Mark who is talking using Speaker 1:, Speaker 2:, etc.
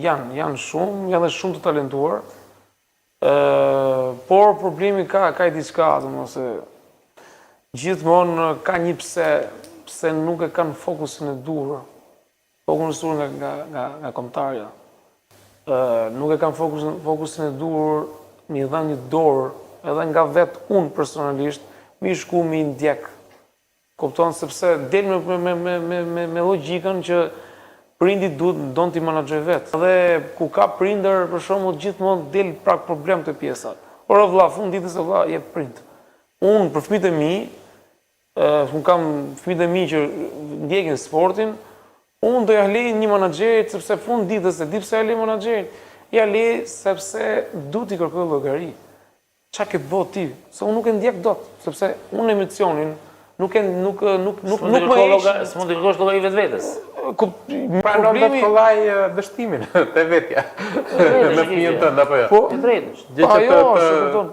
Speaker 1: janë shumë, janë dhe shumë të talentuar, por problemi ka i diçka, se gjithmonë ka një pse nuk e kanë fokusin e duhur, fokusin nga kombëtarja. Nuk e kanë fokusin e duhur, mi dha një dorë, edhe nga vetë unë personalisht, mi shku mi ndjek. Kupton, sepse del me logjikën që prindit donë t'i menaxhoj vetë. Dhe ku ka prindër, për shembull, gjithmonë del prak problem të pjesat. Por vëlla, fund ditës e vëlla, jep prind. Unë për fëmijët e mi, unë kam fëmijët e mi që ndjekin sportin, unë do ja lej një menaxherit sepse fund ditës e di pse ja lej menaxherin. Ja lej sepse du t'i kërkoj llogari. Qa ke bë ti? Se unë nuk e ndjek dot, sepse unë emisionin nuk më heq.
Speaker 2: S'mund të kërkosh kollaj vetvetes.
Speaker 3: Pra në do të kollaj dështimin te vetja. Me fëmijën tënd apo jo?
Speaker 1: Po,
Speaker 2: Të drejtë.
Speaker 1: jo,